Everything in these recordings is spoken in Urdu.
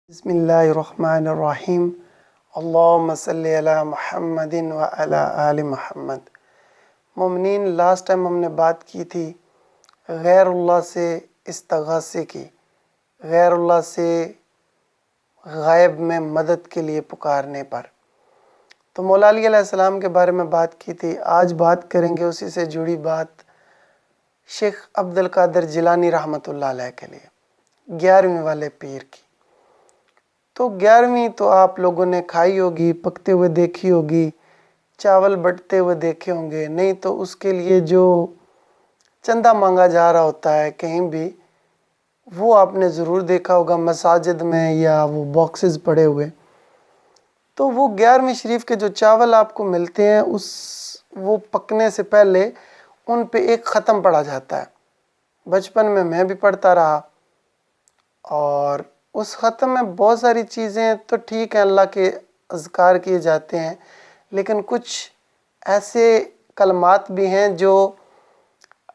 بسم اللہ الرحمن الرحیم اللہم صلی علی محمد وعلی آل محمد۔ مومنین، لاسٹ ٹائم ہم نے بات کی تھی غیر اللہ سے استغاثے کی، غیر اللہ سے غائب میں مدد کے لیے پکارنے پر۔ تو مولا علی علیہ السلام کے بارے میں بات کی تھی۔ آج بات کریں گے اسی سے جڑی بات شیخ عبد القادر جیلانی رحمۃ اللہ علیہ کے لیے، 11ویں والے پیر کی۔ تو 11ویں تو آپ لوگوں نے کھائی ہوگی، پکتے ہوئے دیکھی ہوگی، چاول بٹتے ہوئے دیکھے ہوں گے، نہیں تو اس کے لیے جو چندہ مانگا جا رہا ہوتا ہے کہیں بھی، وہ آپ نے ضرور دیکھا ہوگا مساجد میں یا وہ باکسز پڑے ہوئے۔ تو وہ 11ویں شریف کے جو چاول آپ کو ملتے ہیں، وہ پکنے سے پہلے ان پہ ایک ختم پڑھا جاتا ہے۔ بچپن میں بھی پڑھتا رہا، اور اس ختم میں بہت ساری چیزیں تو ٹھیک ہیں، اللہ کے اذکار کیے جاتے ہیں، لیکن کچھ ایسے کلمات بھی ہیں جو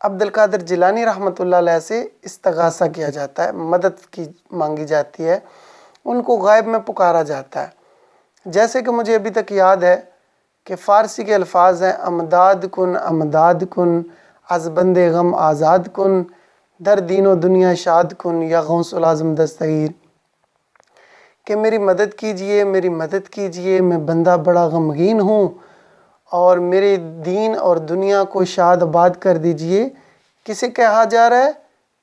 عبد القادر جیلانی رحمۃ اللہ علیہ سے استغاثہ کیا جاتا ہے، مدد کی مانگی جاتی ہے، ان کو غائب میں پکارا جاتا ہے۔ جیسے کہ مجھے ابھی تک یاد ہے کہ فارسی کے الفاظ ہیں امداد کن از بند غم آزاد کن، در دین و دنیا شاد کن یا غوث العظم دستگیر، کہ میری مدد کیجئے، میری مدد کیجئے، میں بندہ بڑا غمگین ہوں، اور میرے دین اور دنیا کو شاد آباد کر دیجئے۔ کسے کہا جا رہا ہے؟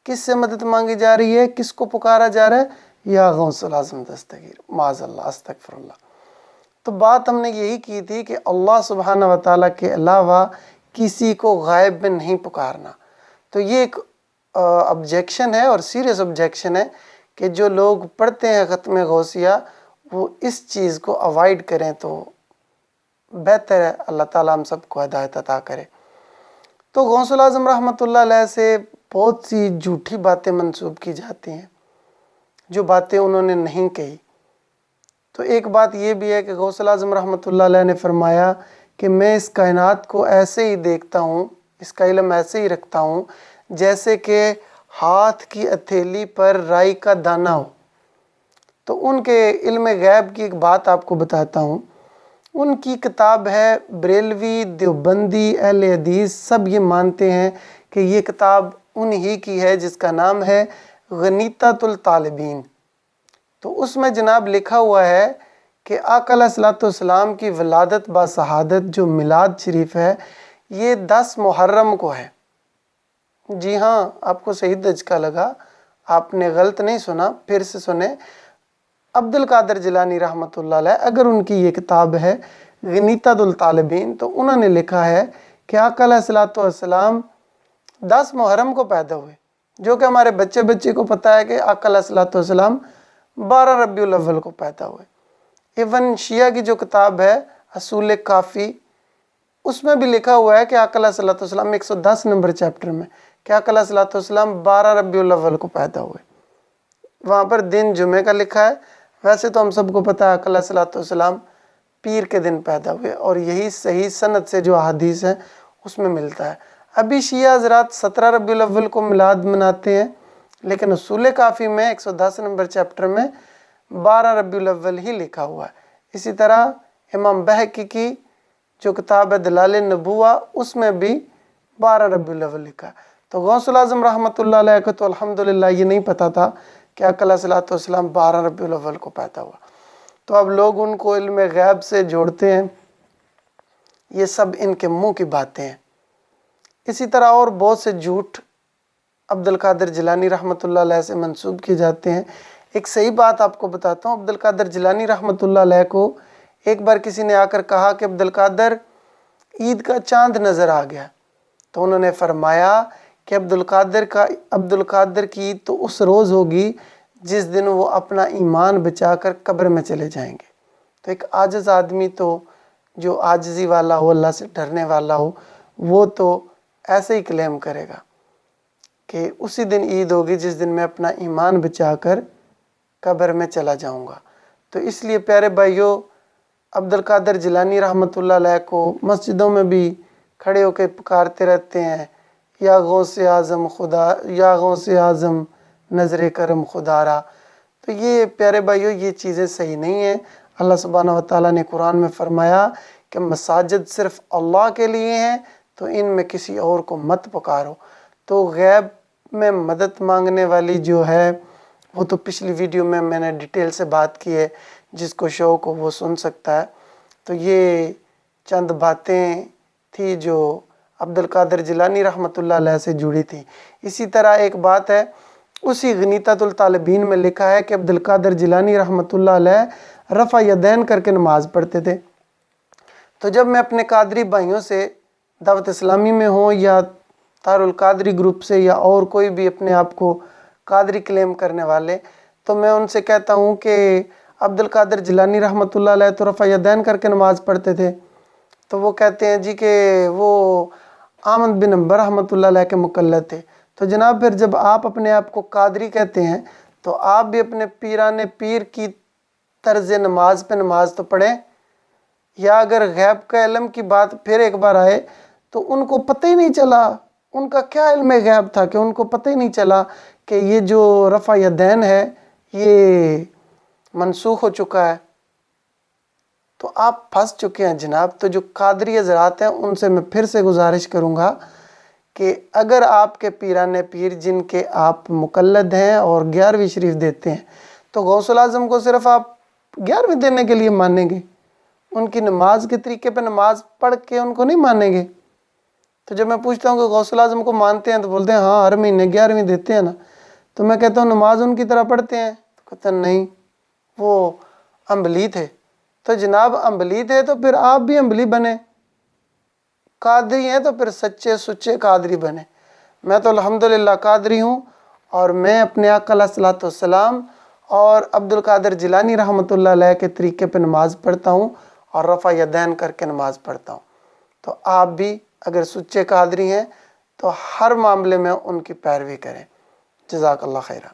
کس سے مدد مانگی جا رہی ہے؟ کس کو پکارا جا رہا ہے؟ یا غوث العظم دستگیر، معاذ اللہ، استغفر اللہ۔ تو بات ہم نے یہی کی تھی کہ اللہ سبحانہ وتعالیٰ کے علاوہ کسی کو غائب میں نہیں پکارنا۔ تو یہ ایک آبجیکشن ہے، اور سیریس آبجیکشن ہے، کہ جو لوگ پڑھتے ہیں ختم غوثیہ وہ اس چیز کو اوائڈ کریں تو بہتر ہے۔ اللہ تعالیٰ ہم سب کو ہدایت عطا کرے۔ تو غوث العظم رحمۃ اللہ علیہ سے بہت سی جھوٹی باتیں منسوب کی جاتی ہیں، جو باتیں انہوں نے نہیں کہی۔ تو ایک بات یہ بھی ہے کہ غوث العظم رحمۃ اللہ علیہ نے فرمایا کہ میں اس کائنات کو ایسے ہی دیکھتا ہوں، اس کا علم ایسے ہی رکھتا ہوں جیسے کہ ہاتھ کی ہتھیلی پر رائی کا دانہ ہو۔ تو ان کے علم غیب کی ایک بات آپ کو بتاتا ہوں۔ ان کی کتاب ہے، بریلوی، دیوبندی، اہل حدیث سب یہ مانتے ہیں کہ یہ کتاب انہی کی ہے، جس کا نام ہے غنیۃ الطالبین۔ تو اس میں جناب لکھا ہوا ہے کہ آقا علیہ الصلوۃ والسلام کی ولادت با شہادت جو میلاد شریف ہے، یہ 10 محرم کو ہے۔ جی ہاں، آپ کو صحیح دھچکا لگا، آپ نے غلط نہیں سنا، پھر سے سنیں۔ عبد القادر جیلانی رحمۃ اللہ علیہ، اگر ان کی یہ کتاب ہے غنیۃ الطالبین، تو انہوں نے لکھا ہے کہ آقا علیہ الصلوۃ والسلام 10 محرم کو پیدا ہوئے، جو کہ ہمارے بچے کو پتہ ہے کہ آقا علیہ الصلوۃ والسلام 12 ربیع الاول کو پیدا ہوئے۔ ایون شیعہ کی جو کتاب ہے اصول کافی، اس میں بھی لکھا ہوا ہے کہ آقا علیہ الصلوۃ والسلام 110 نمبر چیپٹر میں کہ آقا علیہ الصلوۃ والسلام 12 ربیع الاول کو پیدا ہوئے۔ وہاں پر دن جمعہ کا لکھا ہے، ویسے تو ہم سب کو پتہ ہے آقا علیہ الصلوۃ والسلام پیر کے دن پیدا ہوئے، اور یہی صحیح سند سے جو احادیث ہیں اس میں ملتا ہے۔ ابھی شیعہ حضرات 17 ربیع الاول کو میلاد مناتے ہیں، لیکن اصول کافی میں 110 نمبر چیپٹر میں 12 ربیع الاول ہی لکھا ہوا ہے۔ اسی طرح امام بہقی کی جو کتاب ہے دلائل النبوہ، اس میں بھی 12 ربیع الاول لکھا ہے۔ تو غوث العظم رحمۃ اللہ علیہ کو تو الحمدللہ یہ نہیں پتہ تھا کہ آقا علیہ الصلوۃ والسلام 12 ربیع الاول کو پیدا ہوا۔ تو اب لوگ ان کو علم غیب سے جوڑتے ہیں، یہ سب ان کے منہ کی باتیں ہیں۔ اسی طرح اور بہت سے جھوٹ عبد القادر جیلانی رحمۃ اللہ علیہ سے منسوب کیے جاتے ہیں۔ ایک صحیح بات آپ کو بتاتا ہوں، عبد القادر جیلانی رحمۃ اللہ علیہ کو ایک بار کسی نے آ کر کہا کہ عبد القادر، عید کا چاند نظر آ گیا۔ تو انہوں نے فرمایا کہ عبد القادر کی عید تو اس روز ہوگی جس دن وہ اپنا ایمان بچا کر قبر میں چلے جائیں گے۔ تو ایک عاجز آدمی تو جو عاجزی والا ہو، اللہ سے ڈرنے والا ہو، وہ تو ایسے ہی کلیم کرے گا کہ اسی دن عید ہوگی جس دن میں اپنا ایمان بچا کر قبر میں چلا جاؤں گا۔ تو اس لیے پیارے بھائیوں، عبد القادر جیلانی رحمۃ اللہ علیہ کو مسجدوں میں بھی کھڑے ہو کے پکارتے رہتے ہیں، یا غوث اعظم خدا، یا غوث اعظم نظر کرم خدا را۔ تو تو یہ پیارے بھائیوں یہ چیزیں صحیح نہیں ہیں۔ اللہ سبحانہ و تعالیٰ نے قرآن میں فرمایا کہ مساجد صرف اللہ کے لیے ہیں، تو ان میں کسی اور کو مت پکارو۔ تو غیب میں مدد مانگنے والی جو ہے وہ تو پچھلی ویڈیو میں نے ڈیٹیل سے بات کی ہے، جس کو شوق ہو وہ سن سکتا ہے۔ تو یہ چند باتیں تھی جو عبد القادر جیلانی رحمۃ اللہ علیہ سے جڑی تھی۔ اسی طرح ایک بات ہے، اسی غنیۃ الطالبین میں لکھا ہے کہ عبد القادر جیلانی رحمۃ اللہ علیہ رفع یدین کر کے نماز پڑھتے تھے۔ تو جب میں اپنے قادری بھائیوں سے دعوت اسلامی میں ہوں یا تار القادری گروپ سے یا اور کوئی بھی اپنے آپ کو قادری کلیم کرنے والے، تو میں ان سے کہتا ہوں کہ عبد القادر جیلانی رحمۃ اللہ علیہ تو رفع یدین کر کے نماز پڑھتے تھے، تو وہ کہتے ہیں جی کہ وہ احمد بن حنبل رحمۃ اللہ علیہ کے مقلد تھے۔ تو جناب پھر جب آپ اپنے آپ کو قادری کہتے ہیں تو آپ بھی اپنے پیران پیر کی طرز نماز پہ نماز تو پڑھیں۔ یا اگر غیب کا علم کی بات پھر ایک بار آئے تو ان کو پتہ ہی نہیں چلا، ان کا کیا علم غیب تھا کہ ان کو پتہ ہی نہیں چلا کہ یہ جو رفع یدین ہے یہ منسوخ ہو چکا ہے۔ تو آپ پھنس چکے ہیں جناب۔ تو جو قادری حضرات ہیں ان سے میں پھر سے گزارش کروں گا کہ اگر آپ کے پیران پیر جن کے آپ مقلد ہیں اور 11ویں شریف دیتے ہیں، تو غوث الاعظم کو صرف آپ 11ویں دینے کے لیے مانیں گے، ان کی نماز کے طریقے پہ نماز پڑھ کے ان کو نہیں مانیں گے۔ تو جب میں پوچھتا ہوں کہ غوث الاعظم کو مانتے ہیں تو بولتے ہیں ہاں ہر مہینے 11ویں دیتے ہیں نا۔ تو میں کہتا ہوں نماز ان کی طرح پڑھتے ہیں؟ تو کہتے ہیں نہیں، وہ انبلی تھے۔ تو جناب انبلی تھے تو پھر آپ بھی انبلی بنے، قادری ہیں تو پھر سچے سچے قادری بنے۔ میں تو الحمدللہ قادری ہوں، اور میں اپنے آقا علیہ الصلوۃ والسلام اور عبد القادر جیلانی رحمۃ اللہ علیہ کے طریقے پہ نماز پڑھتا ہوں اور رفع یدین کر کے نماز پڑھتا ہوں۔ تو آپ بھی اگر سچے قادری ہیں تو ہر معاملے میں ان کی پیروی کریں۔ جزاک اللہ خیرہ۔